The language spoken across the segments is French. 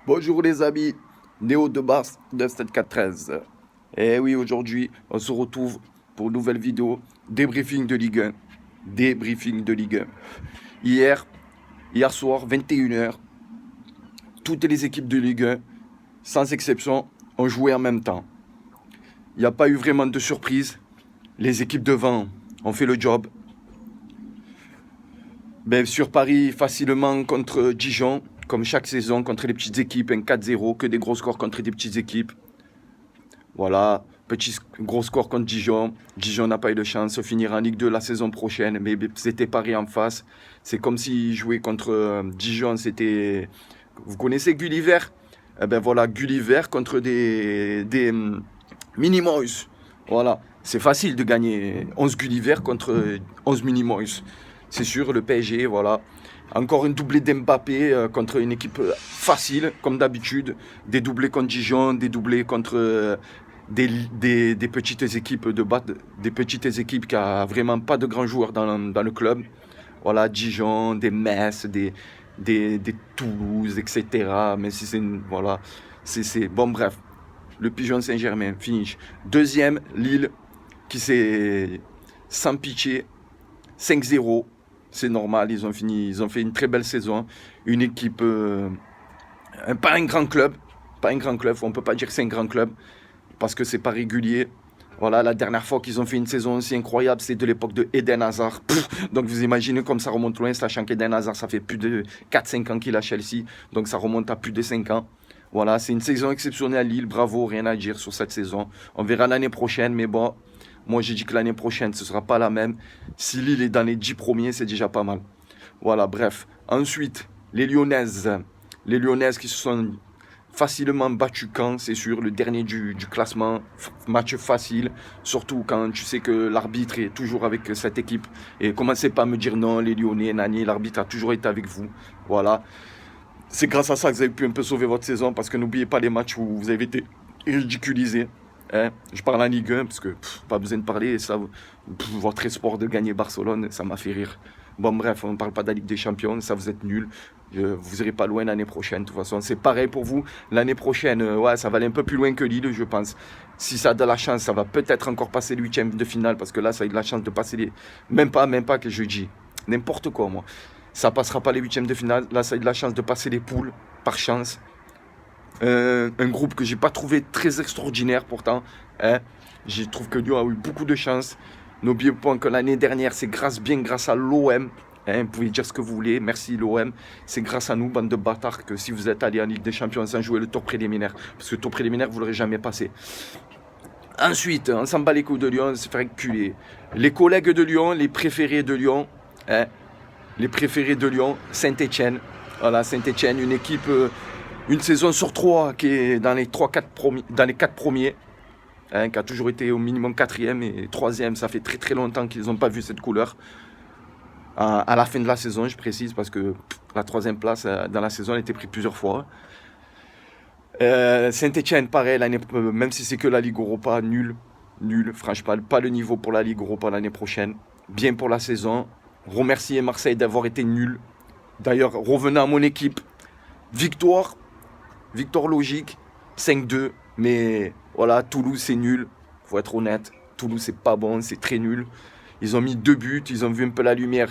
Bonjour les amis, Néo de Mars 97413. Et oui, aujourd'hui, on se retrouve pour une nouvelle vidéo, débriefing de Ligue 1. Débriefing de Ligue 1. Hier soir, 21h, toutes les équipes de Ligue 1, sans exception, ont joué en même temps. Il n'y a pas eu vraiment de surprise. Les équipes devant ont fait le job. Sur Paris, facilement contre Dijon, comme chaque saison, contre les petites équipes, un 4-0, que des gros scores contre des petites équipes. Voilà, petit gros score contre Dijon. Dijon n'a pas eu de chance, finira en Ligue 2 la saison prochaine, mais c'était Paris en face. C'est comme s'ils jouaient contre Dijon, c'était... Vous connaissez Gulliver? Eh ben voilà, Gulliver contre des Minimoys. Voilà, c'est facile de gagner 11 Gulliver contre 11 Minimoys. C'est sûr, le PSG, voilà. Encore une doublée d'Mbappé contre une équipe facile, comme d'habitude. Des doublés contre Dijon, des doublés contre des petites équipes des petites équipes qui a vraiment pas de grands joueurs dans le club. Voilà, Dijon, des Metz, des Toulouse, etc. Mais si c'est voilà, c'est bon, bref. Le Pigeon Saint-Germain, finish. Deuxième, Lille, qui s'est sans pitié, 5-0. C'est normal, ils ont fait une très belle saison. Une équipe, pas un grand club, on ne peut pas dire que c'est un grand club, parce que c'est pas régulier. Voilà, la dernière fois qu'ils ont fait une saison aussi incroyable, c'est de l'époque de Eden Hazard. Donc vous imaginez comme ça remonte loin, sachant qu'Eden Hazard, ça fait plus de 4-5 ans qu'il est à Chelsea, donc ça remonte à plus de 5 ans. Voilà, c'est une saison exceptionnelle à Lille, bravo, rien à dire sur cette saison. On verra l'année prochaine, mais bon, moi j'ai dit que l'année prochaine, ce ne sera pas la même. Si Lille est dans les 10 premiers, c'est déjà pas mal. Voilà, bref. Ensuite, les Lyonnaises qui se sont facilement battues Caen, c'est sûr, le dernier du classement, match facile, surtout quand tu sais que l'arbitre est toujours avec cette équipe. Et commencez pas à me dire non, les Lyonnais, Nani, l'arbitre a toujours été avec vous. Voilà. C'est grâce à ça que vous avez pu un peu sauver votre saison, parce que n'oubliez pas les matchs où vous avez été ridiculisés. Hein. Je parle en Ligue 1, parce que pas besoin de parler, ça, votre espoir de gagner Barcelone, ça m'a fait rire. Bon bref, on ne parle pas de la Ligue des Champions, ça vous êtes nuls. Vous n'irez pas loin l'année prochaine, de toute façon. C'est pareil pour vous. L'année prochaine, ouais, ça va aller un peu plus loin que Lille, je pense. Si ça a de la chance, ça va peut-être encore passer le huitième de finale, parce que là, ça a eu de la chance de passer les... Même pas que je dis. N'importe quoi, moi. Ça passera pas les huitièmes de finale. Là, ça a eu de la chance de passer les poules, par chance. Un groupe que j'ai pas trouvé très extraordinaire pourtant. Hein. Je trouve que Lyon a eu beaucoup de chance. N'oubliez pas que l'année dernière, c'est bien grâce à l'OM. Hein, vous pouvez dire ce que vous voulez, merci l'OM. C'est grâce à nous, bande de bâtards, que si vous êtes allé en Ligue des Champions sans jouer le tour préliminaire. Parce que le tour préliminaire, vous ne l'aurez jamais passé. Ensuite, on s'en bat les coups de Lyon, on se fait reculer. Les collègues de Lyon, les préférés de Lyon, hein, les préférés de Lyon, Saint-Etienne. Voilà, Saint-Etienne, une équipe, une saison sur 3 qui est dans les 4 premiers, hein, qui a toujours été au minimum 4e et 3e. Ça fait très très longtemps qu'ils n'ont pas vu cette couleur. À la fin de la saison, je précise, parce que la 3e place dans la saison a été prise plusieurs fois. Saint-Etienne, pareil, même si c'est que la Ligue Europa, nul. Franchement, pas le niveau pour la Ligue Europa l'année prochaine. Bien pour la saison. Remercier Marseille d'avoir été nul. D'ailleurs, revenant à mon équipe, victoire logique, 5-2. Mais voilà, Toulouse c'est nul, faut être honnête. Toulouse c'est pas bon, c'est très nul. Ils ont mis 2 buts, ils ont vu un peu la lumière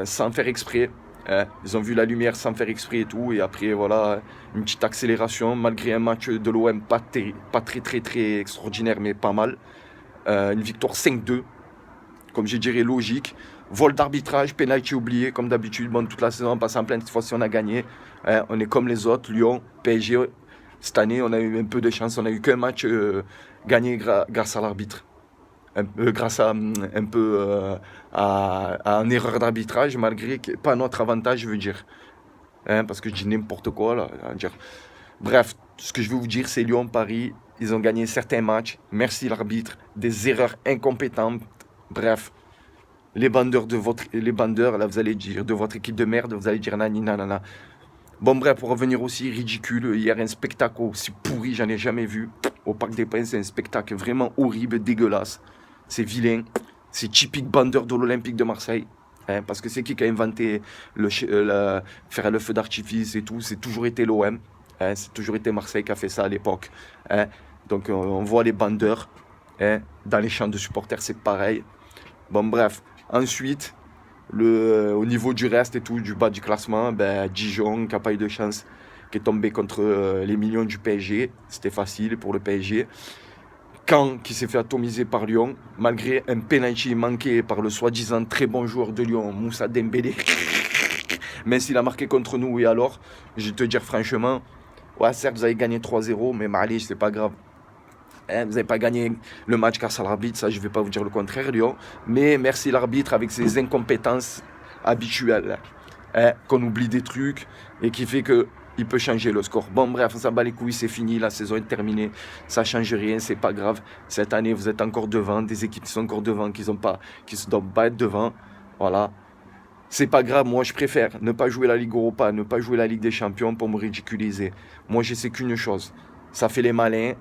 sans faire exprès. Hein. Ils ont vu la lumière sans faire exprès et tout. Et après, voilà, une petite accélération, malgré un match de l'OM pas très extraordinaire, mais pas mal. Une victoire 5-2, comme je dirais, logique. Vol d'arbitrage, penalty oublié, comme d'habitude. Bon, toute la saison, on passe en plein, cette fois-ci, on a gagné. Hein, on est comme les autres, Lyon, PSG. Cette année, on a eu un peu de chance. On n'a eu qu'un match gagné grâce à l'arbitre. Grâce à un peu à une erreur d'arbitrage, malgré que pas notre avantage, je veux dire. Hein, parce que je dis n'importe quoi, là. Dire. Bref, ce que je veux vous dire, c'est Lyon, Paris. Ils ont gagné certains matchs. Merci l'arbitre. Des erreurs incompétentes. Bref. Les bandeurs, là, vous allez dire, de votre équipe de merde, vous allez dire nani, nanana. Bon, bref, pour revenir aussi, ridicule. Hier, un spectacle aussi pourri, j'en ai jamais vu. Au Parc des Princes, c'est un spectacle vraiment horrible, dégueulasse. C'est vilain. C'est typique bandeur de l'Olympique de Marseille. Hein, parce que c'est qui a inventé faire le feu d'artifice et tout? C'est toujours été l'OM. Hein, c'est toujours été Marseille qui a fait ça à l'époque. Hein. Donc on voit les bandeurs. Hein, dans les champs de supporters, c'est pareil. Bon, bref. Ensuite, au niveau du reste et tout, du bas du classement, ben, Dijon, qui n'a pas eu de chance, qui est tombé contre les millions du PSG. C'était facile pour le PSG. Caen qui s'est fait atomiser par Lyon, malgré un penalty manqué par le soi-disant très bon joueur de Lyon, Moussa Dembélé. Mais s'il a marqué contre nous, oui alors, je vais te dire franchement, ouais certes vous avez gagné 3-0, mais Malich, c'est pas grave. Hein, vous n'avez pas gagné le match grâce à l'arbitre, ça je ne vais pas vous dire le contraire Lyon, mais merci l'arbitre avec ses incompétences habituelles, hein, qu'on oublie des trucs et qui fait que il peut changer le score. Bon bref, on s'en bat les couilles, c'est fini, la saison est terminée, ça ne change rien, c'est pas grave. Cette année, vous êtes encore devant, des équipes qui sont encore devant, qui ne doivent pas être devant. Voilà. C'est pas grave, moi je préfère ne pas jouer la Ligue Europa, ne pas jouer la Ligue des Champions pour me ridiculiser. Moi je sais qu'une chose, ça fait les malins,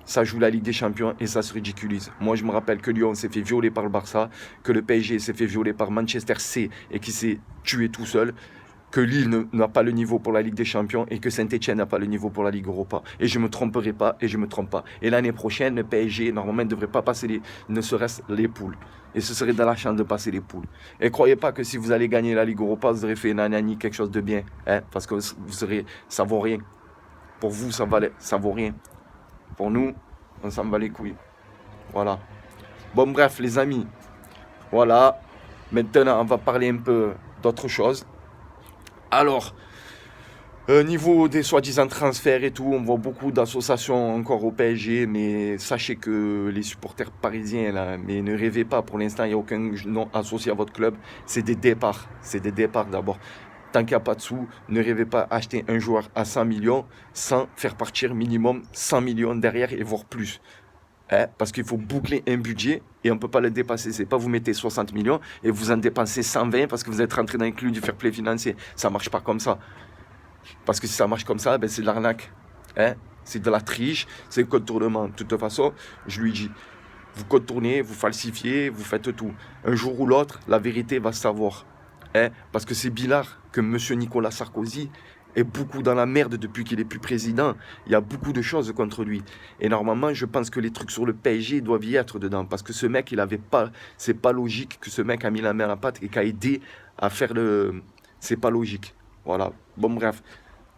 ça joue la Ligue des Champions et ça se ridiculise. Moi je me rappelle que Lyon s'est fait violer par le Barça, que le PSG s'est fait violer par Manchester C et qui s'est tué tout seul, que Lille n'a pas le niveau pour la Ligue des Champions et que Saint-Etienne n'a pas le niveau pour la Ligue Europa. Et je ne me tromperai pas et je ne me trompe pas. Et l'année prochaine, le PSG, normalement, ne devrait pas passer ne serait-ce les poules. Et ce serait dans la chance de passer les poules. Et croyez pas que si vous allez gagner la Ligue Europa, vous aurez fait nanani, quelque chose de bien. Hein, parce que ça vaut rien. Pour vous, ça vaut rien. Pour nous, on s'en bat les couilles. Voilà. Bon, bref, les amis. Voilà. Maintenant, on va parler un peu d'autre chose. Alors, niveau des soi-disant transferts et tout, on voit beaucoup d'associations encore au PSG, mais sachez que les supporters parisiens, là, mais ne rêvez pas, pour l'instant, il n'y a aucun nom associé à votre club. C'est des départs d'abord. Tant qu'il n'y a pas de sous, ne rêvez pas acheter un joueur à 100 millions sans faire partir minimum 100 millions derrière et voire plus. Hein, parce qu'il faut boucler un budget et on ne peut pas le dépasser. C'est pas vous mettez 60 millions et vous en dépensez 120 parce que vous êtes rentré dans le club du fair play financier. Ça ne marche pas comme ça. Parce que si ça marche comme ça, ben c'est de l'arnaque. Hein, c'est de la triche, c'est le contournement. De toute façon, je lui dis, vous contournez, vous falsifiez, vous faites tout. Un jour ou l'autre, la vérité va se savoir. Hein, parce que c'est billard que M. Nicolas Sarkozy est beaucoup dans la merde depuis qu'il n'est plus président. Il y a beaucoup de choses contre lui. Et normalement, je pense que les trucs sur le PSG doivent y être dedans. Parce que ce mec, il avait pas... C'est pas logique que ce mec a mis la main à la pâte et qu'a aidé à faire le... C'est pas logique. Voilà. Bon, bref.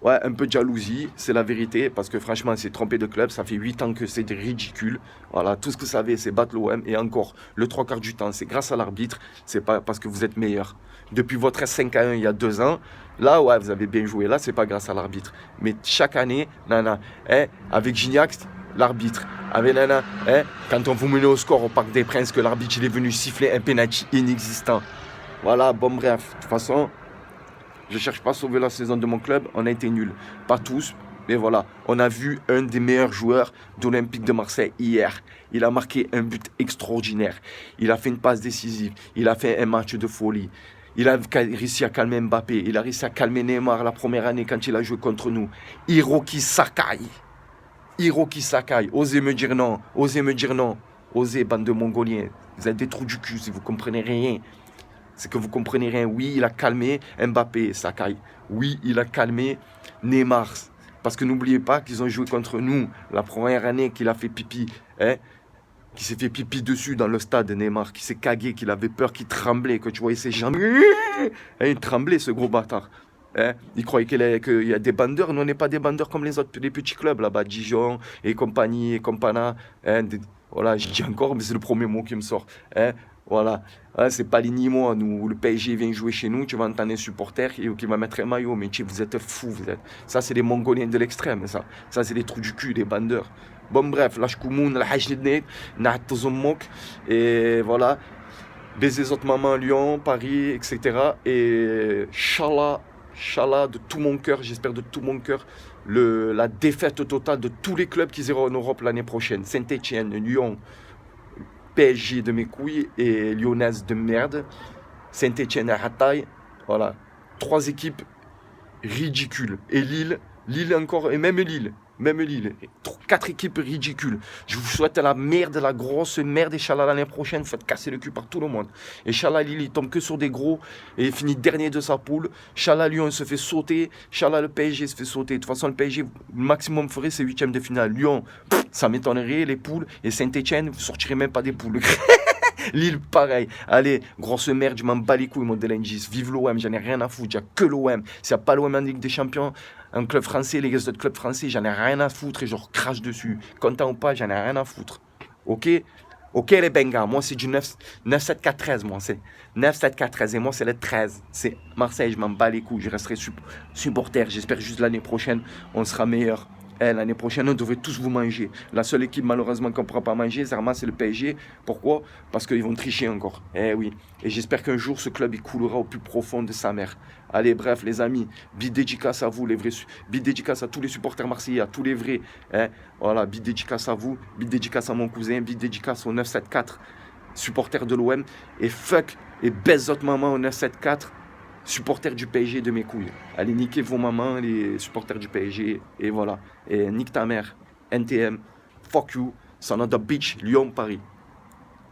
Ouais, un peu de jalousie, c'est la vérité. Parce que franchement, c'est trompé de club. Ça fait 8 ans que c'est ridicule. Voilà. Tout ce que vous savez, c'est battre l'OM. Et encore, le 3/4 du temps, c'est grâce à l'arbitre. C'est pas parce que vous êtes meilleur. Depuis votre 5-1 il y a 2 ans, là, ouais, vous avez bien joué. Là, c'est pas grâce à l'arbitre. Mais chaque année, nana, hein, avec Gignac, l'arbitre. Avec nana, hein, quand on vous menait au score au Parc des Princes, que l'arbitre il est venu siffler un penalty inexistant. Voilà, bon, bref. De toute façon, je ne cherche pas à sauver la saison de mon club. On a été nuls. Pas tous, mais voilà. On a vu un des meilleurs joueurs d'Olympique de Marseille hier. Il a marqué un but extraordinaire. Il a fait une passe décisive. Il a fait un match de folie. Il a réussi à calmer Mbappé. Il a réussi à calmer Neymar la première année quand il a joué contre nous. Hiroki Sakai. Hiroki Sakai. Osez me dire non. Osez me dire non. Osez, bande de Mongoliens. Vous êtes des trous du cul si vous ne comprenez rien. C'est que vous ne comprenez rien. Oui, il a calmé Mbappé, Sakai. Oui, il a calmé Neymar. Parce que n'oubliez pas qu'ils ont joué contre nous la première année qu'il a fait pipi. Hein, qui s'est fait pipi dessus dans le stade, Neymar, qui s'est cagué, qu'il avait peur, qu'il tremblait, que tu voyais ses jambes. Et il tremblait, ce gros bâtard. Hein, il croyait qu'il y a des bandeurs. Nous, on n'est pas des bandeurs comme les autres, les petits clubs là-bas, Dijon et compagnie, et compana. Hein, voilà, je dis encore, mais c'est le premier mot qui me sort. Hein, voilà, hein, c'est pas moi. Nous, le PSG vient jouer chez nous, tu vas entendre un supporter qui va mettre un maillot, mais vous êtes fous, vous êtes. Ça, c'est les Mongoliens de l'extrême, ça. Ça, c'est les trous du cul, les bandeurs. Bon, bref, lâche Koumoun, la Hajnednet, Nahatozomok, et voilà. Baiser autres mamans, Lyon, Paris, etc. Et Inch'Allah, de tout mon cœur, j'espère de tout mon cœur, la défaite totale de tous les clubs qui iront en Europe l'année prochaine. Saint-Etienne, Lyon, PSG de mes couilles et Lyonnaise de merde. Saint-Etienne à Rataille. Voilà. 3 équipes ridicules. Et Lille encore, et même Lille. Même Lille. 4 équipes ridicules. Je vous souhaite la merde, la grosse merde. Inch'Allah, l'année prochaine, vous faites casser le cul par tout le monde. Inch'Allah, Lille, il tombe que sur des gros et il finit dernier de sa poule. Inch'Allah, Lyon, il se fait sauter. Inch'Allah, le PSG se fait sauter. De toute façon, le PSG, le maximum ferait, c'est 8e de finale. Lyon, ça m'étonnerait, les poules. Et Saint-Etienne, vous sortirez même pas des poules. Lille, pareil. Allez, grosse merde, je m'en bats les couilles, mon Delengis. Vive l'OM, j'en ai rien à foutre. Il n'y a que l'OM. S'il n'y a pas l'OM en Ligue des Champions, un club français, les autres clubs français, j'en ai rien à foutre et je leur crache dessus. Content ou pas, j'en ai rien à foutre. Ok? Ok, les Bengas, moi c'est du 9-7-4-13, moi c'est 9-7-4-13 et moi c'est le 13. C'est Marseille, je m'en bats les couilles, je resterai supporter. J'espère juste l'année prochaine, on sera meilleur. L'année prochaine, on devrait tous vous manger. La seule équipe, malheureusement, qu'on ne pourra pas manger, Zerma, c'est le PSG. Pourquoi? Parce qu'ils vont tricher encore. Eh oui. Et j'espère qu'un jour, ce club, il coulera au plus profond de sa mère. Allez, bref, les amis, big dédicace à vous, les vrais. Big dédicace à tous les supporters marseillais, à tous les vrais. Voilà, big dédicace à vous, big dédicace à mon cousin, big dédicace au 974, supporter de l'OM. Et fuck, et baise votre maman au 974. Supporters du PSG de mes couilles. Allez, niquez vos mamans, les supporters du PSG. Et voilà. Et nique ta mère. NTM. Fuck you. Son of the bitch. Lyon, Paris.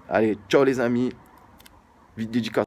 Allez, ciao les amis. Vite dédicace.